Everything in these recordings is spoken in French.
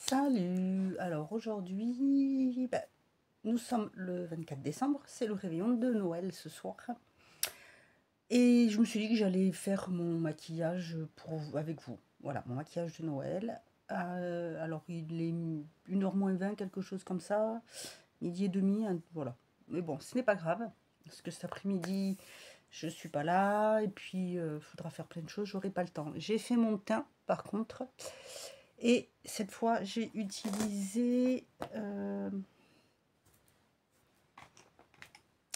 Salut! Alors aujourd'hui, nous sommes le 24 décembre, c'est le réveillon de Noël ce soir. Et je me suis dit que j'allais faire mon maquillage avec vous. Voilà, mon maquillage de Noël. Alors il est 1h moins 20, quelque chose comme ça. Midi et demi, voilà. Mais bon, ce n'est pas grave, parce que cet après-midi, je suis pas là. Et puis, il faudra faire plein de choses, j'aurai pas le temps. J'ai fait mon teint, par contre. Et cette fois, j'ai utilisé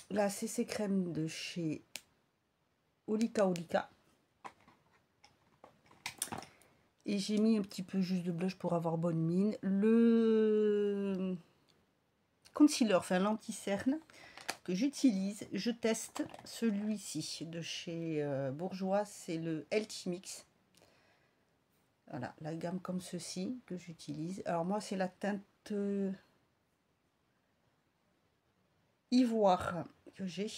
la CC crème de chez Olika Olika. Et j'ai mis un petit peu juste de blush pour avoir bonne mine. Le concealer, enfin l'anti-cerne que j'utilise, je teste celui-ci de chez Bourjois, c'est le Healthy Mix. Voilà, la gamme comme ceci que j'utilise. Alors moi, c'est la teinte ivoire que j'ai.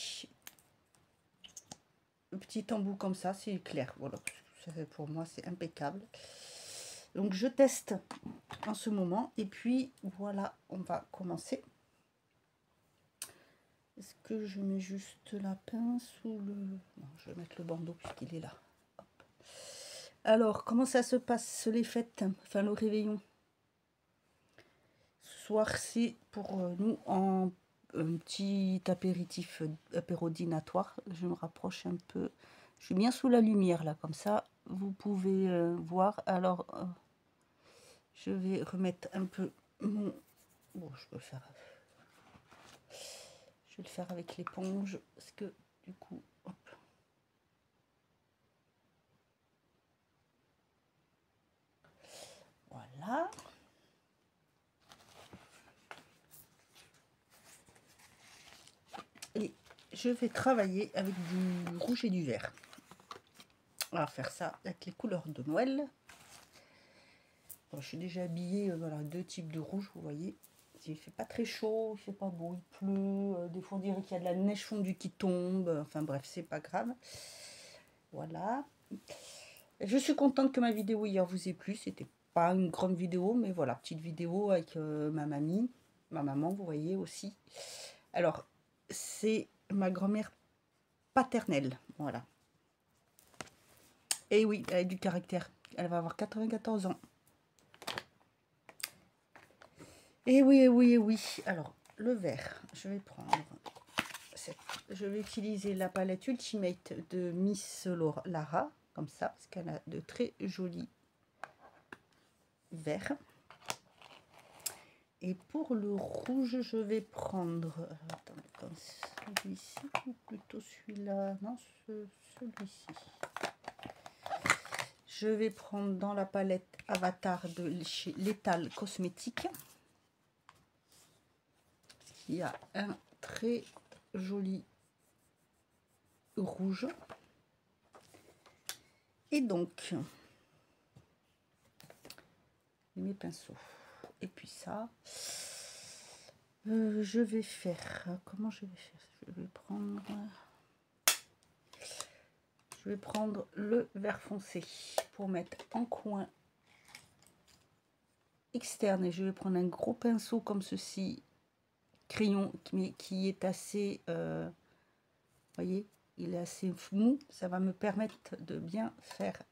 Le petit embout comme ça, c'est clair. Voilà, pour moi, c'est impeccable. Donc, je teste en ce moment. Et puis, voilà, on va commencer. Est-ce que je mets juste la pince ou le... Non, je vais mettre le bandeau puisqu'il est là. Hop. Alors, comment ça se passe, les fêtes, enfin le réveillon? Ce soir, c'est pour nous en un petit apéritif apérodinatoire. Je me rapproche un peu. Je suis bien sous la lumière là, comme ça, vous pouvez voir. Alors, je vais remettre un peu mon... Bon, je peux le faire. Je vais le faire avec l'éponge parce que du coup, hop. Voilà. Et je vais travailler avec du rouge et du vert. On va faire ça avec les couleurs de Noël. Bon, je suis déjà habillée, voilà, 2 types de rouge, vous voyez. Il fait pas très chaud, il fait pas beau, il pleut. Des fois, on dirait qu'il y a de la neige fondue qui tombe. Enfin bref, c'est pas grave. Voilà. Je suis contente que ma vidéo hier vous ait plu. C'était pas une grande vidéo, mais voilà, petite vidéo avec ma mamie, ma maman, vous voyez aussi. Alors, c'est ma grand-mère paternelle, voilà. Et oui, elle a du caractère. Elle va avoir 94 ans. Et oui, et oui, et oui. Alors, le vert, je vais prendre... Je vais utiliser la palette Ultimate de Miss Lara, comme ça, parce qu'elle a de très jolis verts. Et pour le rouge, je vais prendre... Attendez, comme celui-ci, ou plutôt celui-là. Non, celui-ci. Je vais prendre dans la palette Avatar de chez Lethal Cosmétique. Il y a un très joli rouge. Et donc, mes pinceaux. Et puis ça, je vais faire... Comment je vais faire? Je vais prendre le vert foncé pour mettre en coin externe. Et je vais prendre un gros pinceau comme ceci, crayon, mais qui est assez... voyez, il est assez mou. Ça va me permettre de bien faire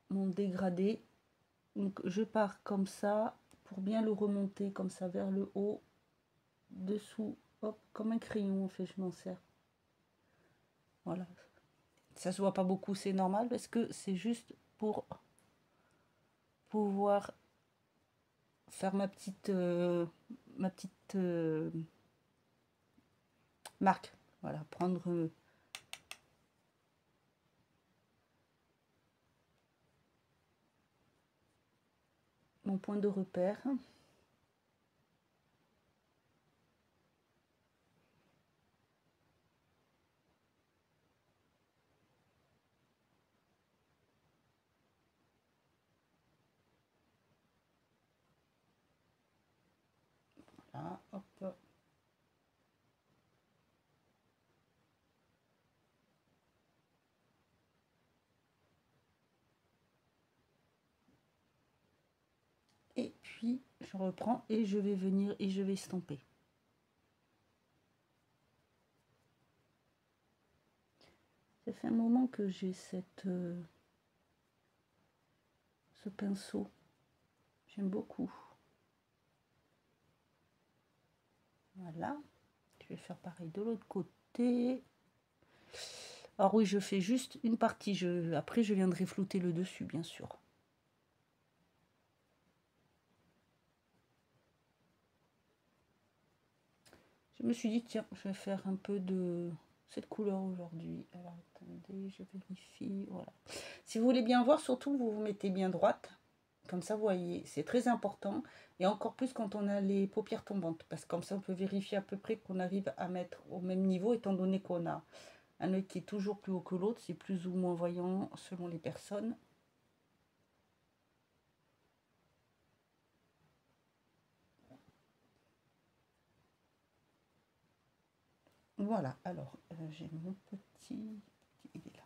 mon dégradé. Donc je pars comme ça pour bien le remonter comme ça vers le haut, dessous, hop, comme un crayon en fait, je m'en sers. Voilà, ça se voit pas beaucoup, c'est normal parce que c'est juste pour pouvoir faire ma petite marque. Voilà, prendre mon point de repère. Voilà, hop. puis je reprends et je vais venir et je vais estomper. Ça fait un moment que j'ai ce pinceau. J'aime beaucoup. Voilà. Je vais faire pareil de l'autre côté. Alors oui, je fais juste une partie. Après, je viendrai flouter le dessus, bien sûr. Je me suis dit, tiens, je vais faire un peu de cette couleur aujourd'hui. Alors, attendez, je vérifie. Voilà. Si vous voulez bien voir, surtout, vous vous mettez bien droite. Comme ça, vous voyez, c'est très important. Et encore plus quand on a les paupières tombantes. Parce que comme ça, on peut vérifier à peu près qu'on arrive à mettre au même niveau, étant donné qu'on a un œil qui est toujours plus haut que l'autre. C'est plus ou moins voyant selon les personnes. Voilà, alors, j'ai mon petit... Il est là.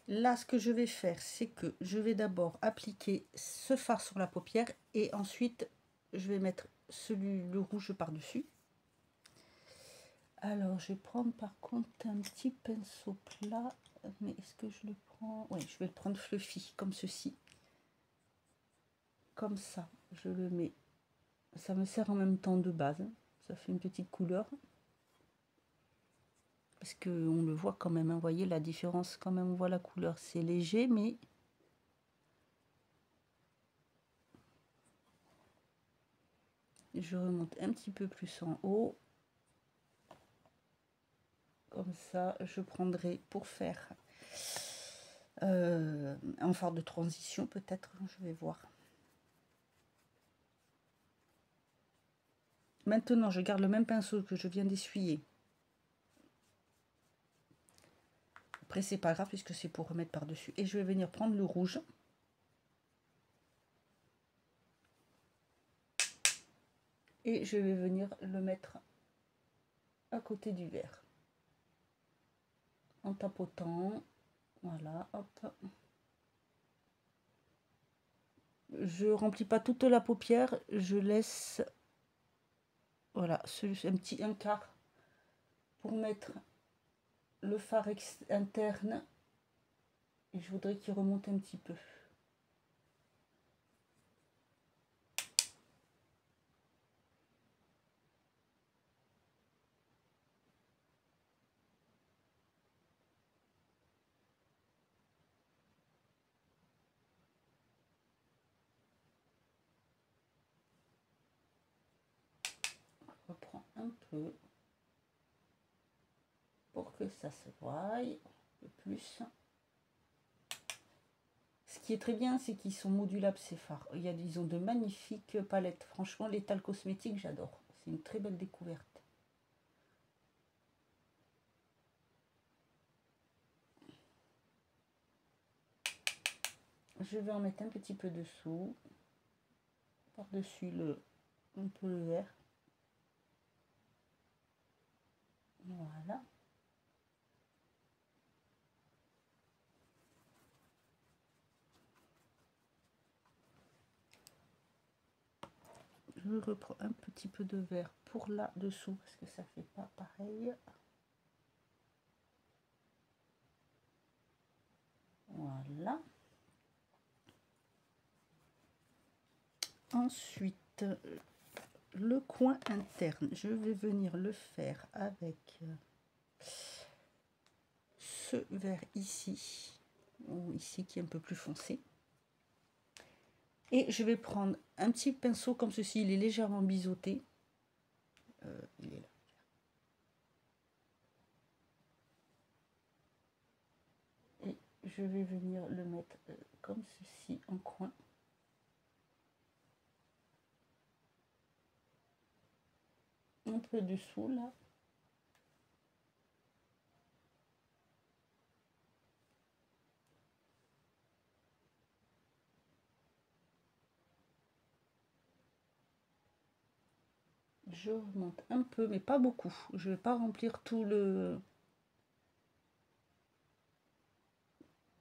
Là, ce que je vais faire, c'est que je vais d'abord appliquer ce fard sur la paupière et ensuite, je vais mettre le rouge par-dessus. Alors, je vais prendre par contre un petit pinceau plat. Mais est-ce que je le prends? Oui, je vais le prendre fluffy, comme ceci. Comme ça, je le mets. Ça me sert en même temps de base. Ça fait une petite couleur. Parce qu'on le voit quand même, hein, vous voyez la différence quand même, on voit la couleur, c'est léger, mais je remonte un petit peu plus en haut. Comme ça, je prendrai pour faire un fard de transition peut-être, je vais voir. Maintenant, je garde le même pinceau que je viens d'essuyer. Après, c'est pas grave puisque c'est pour remettre par-dessus. Et je vais venir prendre le rouge. Et je vais venir le mettre à côté du vert. En tapotant. Voilà, hop. Je remplis pas toute la paupière, je laisse voilà, un quart pour mettre le fard interne et je voudrais qu'il remonte un petit peu. Je reprends un peu pour que ça se voie un peu plus. Ce qui est très bien, c'est qu'ils sont modulables ces fards. Ils ont de magnifiques palettes. Franchement, l'Étal Cosmétique, j'adore. C'est une très belle découverte. Je vais en mettre un petit peu dessous. Par-dessus un peu le vert. Voilà. Je reprends un petit peu de vert pour là-dessous parce que ça fait pas pareil. Voilà. Ensuite, le coin interne, je vais venir le faire avec ce vert ici, ou ici qui est un peu plus foncé. Et je vais prendre un petit pinceau comme ceci, il est légèrement biseauté. Il est là. Et je vais venir le mettre comme ceci en coin. Un peu dessous là. Je remonte un peu, mais pas beaucoup. Je vais pas remplir tout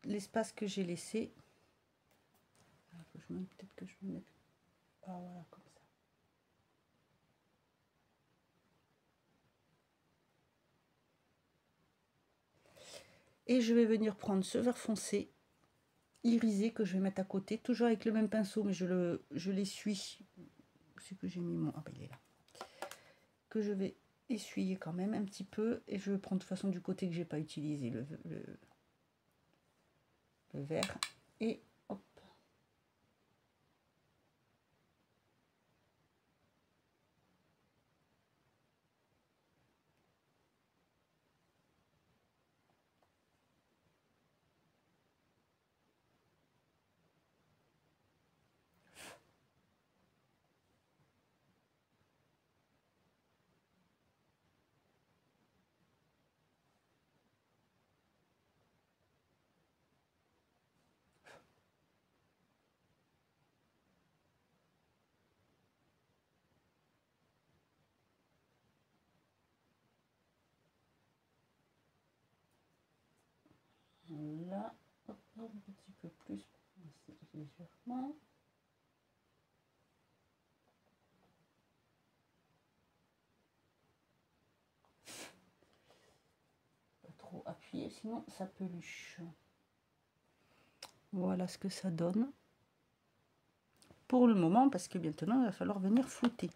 l'espace que j'ai laissé. Peut-être que je me mette. Ah voilà, comme ça. Et je vais venir prendre ce vert foncé irisé que je vais mettre à côté, toujours avec le même pinceau, mais je l'essuie. C'est que j'ai mis mon. Ah ben il est là. Que je vais essuyer quand même un petit peu, et je vais prendre de toute façon du côté que j'ai pas utilisé le vert, et hop. Là, hop, un petit peu plus légèrement. Pas trop appuyer, sinon ça peluche. Voilà ce que ça donne pour le moment, parce que maintenant il va falloir venir flouter.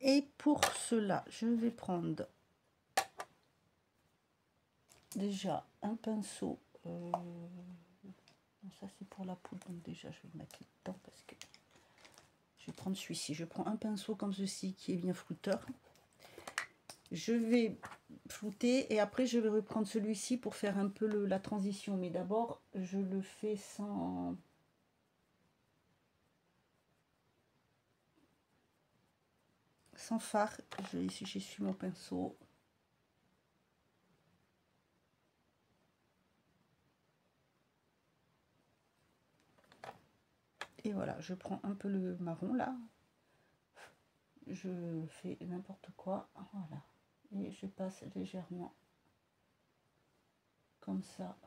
Et pour cela, je vais prendre déjà un pinceau. Ça c'est pour la poudre, donc déjà je vais le mettre là-dedans parce que je vais prendre celui-ci. Je prends un pinceau comme ceci qui est bien flouteur. Je vais flouter et après je vais reprendre celui-ci pour faire un peu la transition. Mais d'abord je le fais sans fard. Ici j'essuie mon pinceau. Et voilà, je prends un peu le marron là. Je fais n'importe quoi. Voilà. Et je passe légèrement comme ça.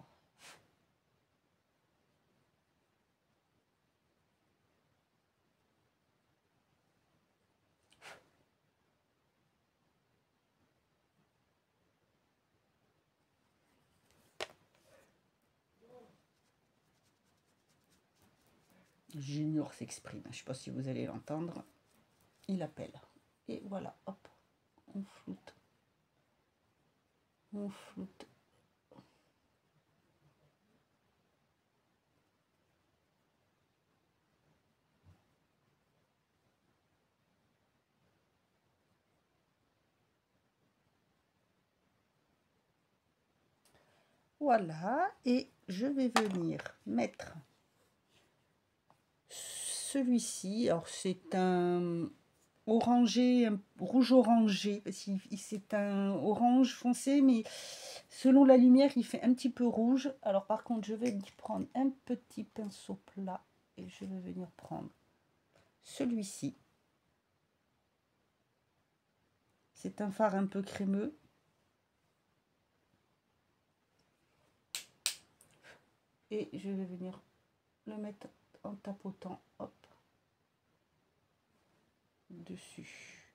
Junior s'exprime. Je ne sais pas si vous allez l'entendre. Il appelle. Et voilà, hop, on floute. On floute. Voilà, et je vais venir mettre celui-ci. Alors c'est un orangé, un rouge orangé, parce que c'est un orange foncé, mais selon la lumière il fait un petit peu rouge. Alors par contre je vais prendre un petit pinceau plat et je vais venir prendre celui-ci. C'est un fard un peu crémeux. Et je vais venir le mettre en tapotant, hop, dessus.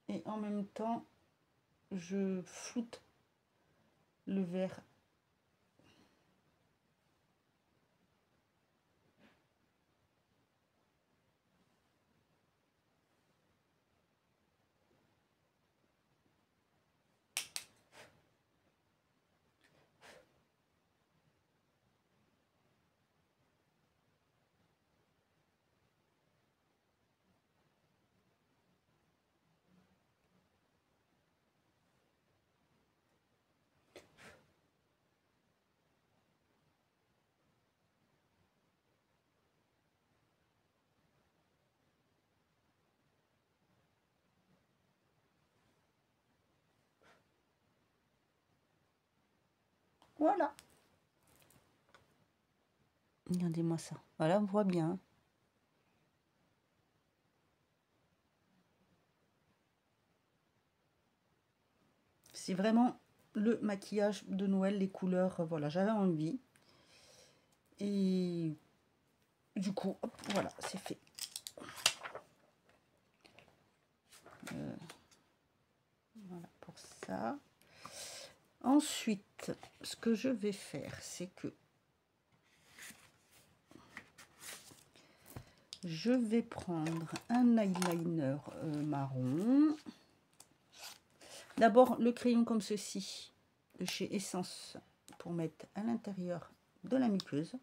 Et en même temps, je floute le vert. Voilà. Regardez-moi ça. Voilà, on voit bien. C'est vraiment le maquillage de Noël, les couleurs, voilà, j'avais envie. Et du coup, hop, voilà, c'est fait. Voilà pour ça. Ensuite, ce que je vais faire, c'est que je vais prendre un eyeliner marron. D'abord, le crayon comme ceci, de chez Essence, pour mettre à l'intérieur de la muqueuse.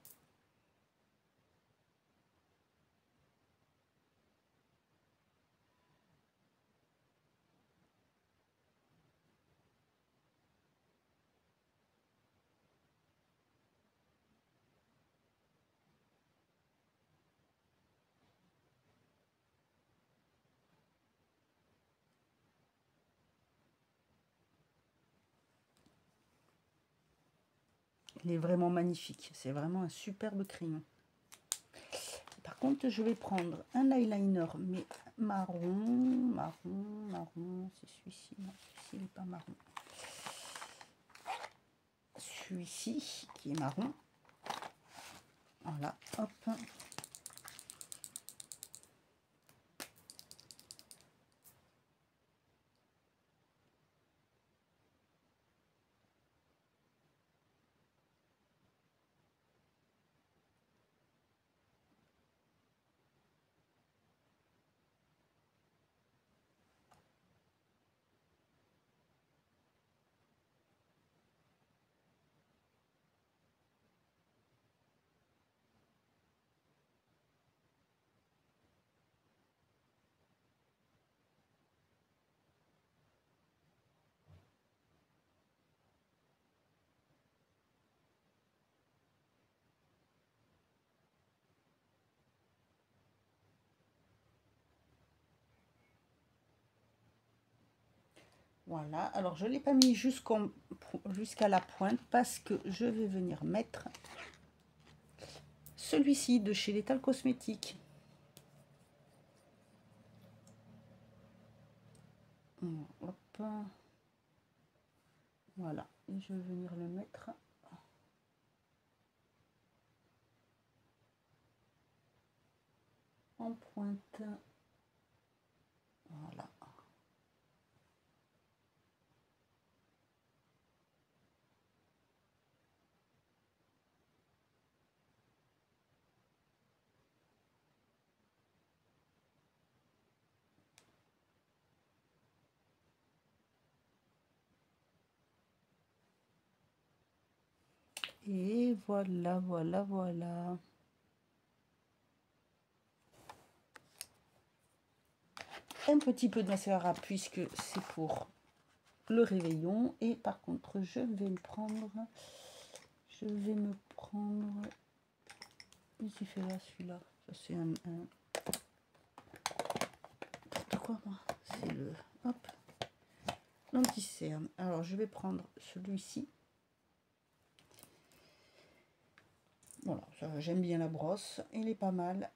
Il est vraiment magnifique. C'est vraiment un superbe crayon. Par contre, je vais prendre un eyeliner, mais marron, c'est celui-ci. Non, celui-ci n'est pas marron. Celui-ci qui est marron. Voilà, hop. Voilà, alors je ne l'ai pas mis jusqu'à la pointe parce que je vais venir mettre celui-ci de chez Lethal Cosmétiques. Hop. Voilà, et je vais venir le mettre en pointe. Voilà. Et voilà, voilà, voilà. Un petit peu de mascara puisque c'est pour le réveillon. Et par contre, je vais me prendre... Qu'est-ce qu'il fait là, celui-là? Ça, c'est un... Quoi, moi? C'est le... Hop. L'anti-cerne. Alors, je vais prendre celui-ci. Voilà, j'aime bien la brosse. Il est pas mal.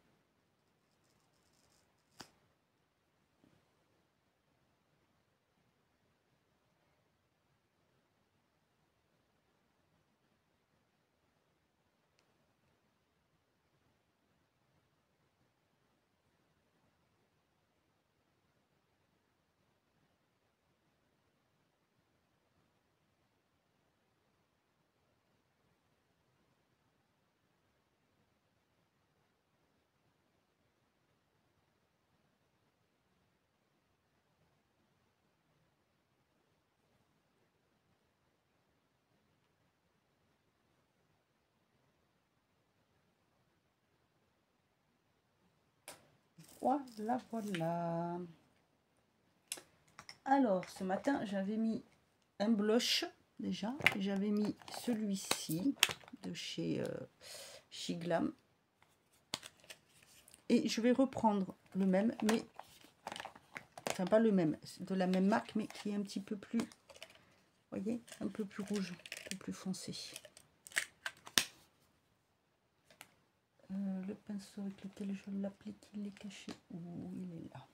Voilà, voilà. Alors, ce matin, j'avais mis un blush déjà. J'avais mis celui-ci de chez Glam. Et je vais reprendre le même, mais... Enfin, pas le même, de la même marque, mais qui est un petit peu plus... Vous voyez, un peu plus rouge, un peu plus foncé. Le pinceau avec lequel je l'applique, il est caché où? Il est là.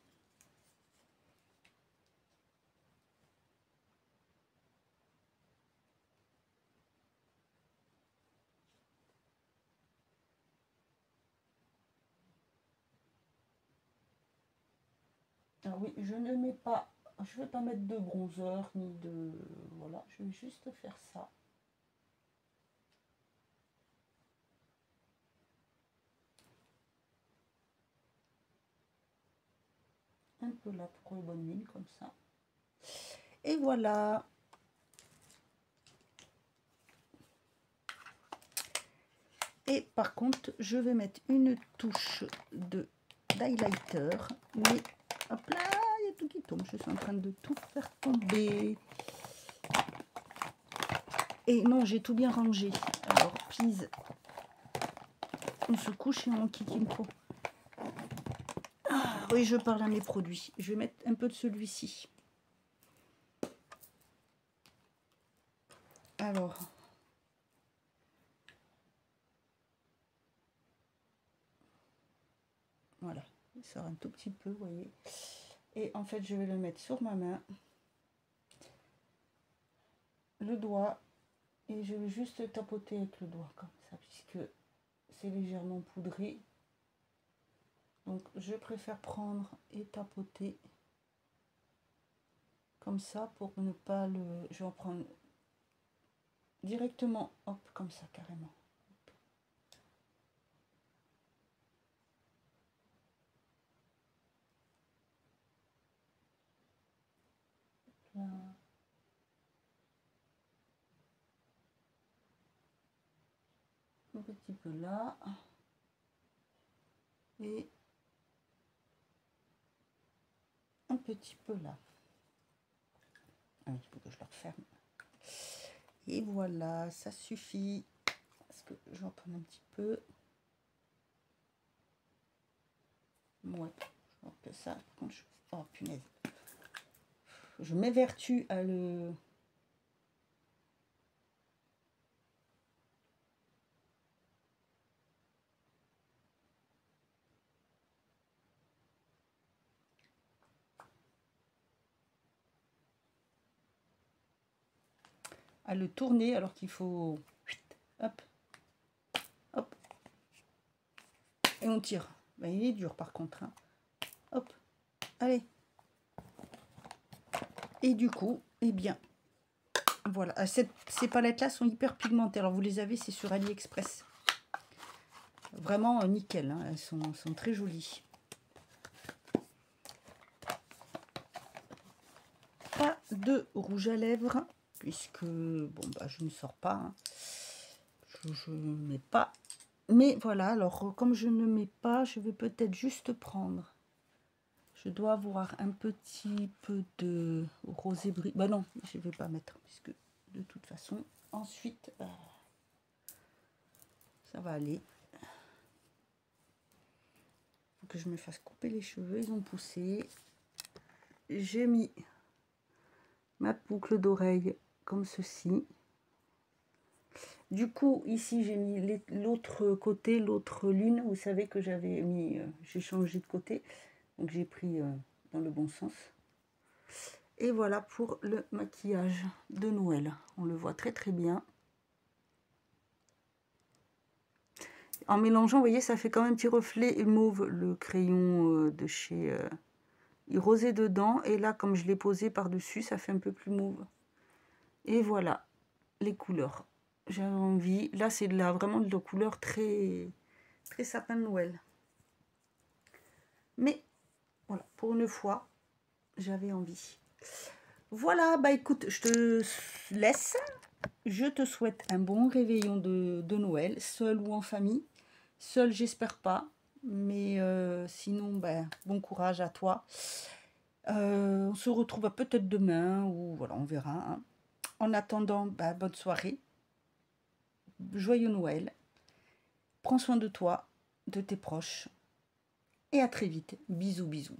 Ah oui, je ne mets pas, je vais pas mettre de bronzer ni de, voilà, je vais juste faire ça. Un peu là pour une bonne mine comme ça. Et voilà. Et par contre, je vais mettre une touche de d'highlighter, mais hop là, il y a tout qui tombe. Je suis en train de tout faire tomber. Et non, j'ai tout bien rangé. Alors, please, on se couche et on quitte une peau. Ah, oui, je parle à mes produits. Je vais mettre un peu de celui-ci. Alors, voilà, il sort un tout petit peu, vous voyez. Et en fait, je vais le mettre sur ma main, le doigt, et je vais juste tapoter avec le doigt comme ça, puisque c'est légèrement poudré. Donc, je préfère prendre et tapoter comme ça pour ne pas le... Je vais en prendre directement, hop, comme ça, carrément. Là. Un petit peu là. Et un petit peu là. Ah, il faut que je le referme. Et voilà, ça suffit. Parce que j'en prends un petit peu. Ouais, je vois que ça. Par contre, oh punaise. Je m'évertue à le tourner alors qu'il faut... Hop, hop. Et on tire. Ben, il est dur par contre. Hein. Hop, allez. Et du coup, eh bien, voilà. Ces palettes-là sont hyper pigmentées. Alors, vous les avez, c'est sur AliExpress. Vraiment nickel. Hein. Elles sont très jolies. Pas de rouge à lèvres, puisque, bon, bah, je ne sors pas. Hein. Je ne mets pas. Mais voilà, alors, comme je ne mets pas, je vais peut-être juste prendre... Je dois avoir un petit peu de rosé brillant. Bah non, je ne vais pas mettre, puisque de toute façon, ensuite, ça va aller. Il faut que je me fasse couper les cheveux, ils ont poussé. J'ai mis ma boucle d'oreille comme ceci. Du coup, ici, j'ai mis l'autre côté, l'autre lune. Vous savez que j'avais mis, j'ai changé de côté. Donc, j'ai pris dans le bon sens. Et voilà pour le maquillage de Noël. On le voit très très bien. En mélangeant, vous voyez, ça fait quand même un petit reflet mauve, le crayon de chez... il rosé dedans. Et là, comme je l'ai posé par-dessus, ça fait un peu plus mauve. Et voilà, les couleurs. J'avais envie... Là, c'est vraiment de la couleur très, très sapin de Noël. Mais, voilà, pour une fois, j'avais envie. Voilà, bah écoute, je te laisse. Je te souhaite un bon réveillon de Noël, seul ou en famille. Seul, j'espère pas. Mais sinon, ben, bon courage à toi. On se retrouve peut-être demain ou voilà, on verra. Hein. En attendant, ben, bonne soirée. Joyeux Noël. Prends soin de toi, de tes proches. Et à très vite. Bisous, bisous.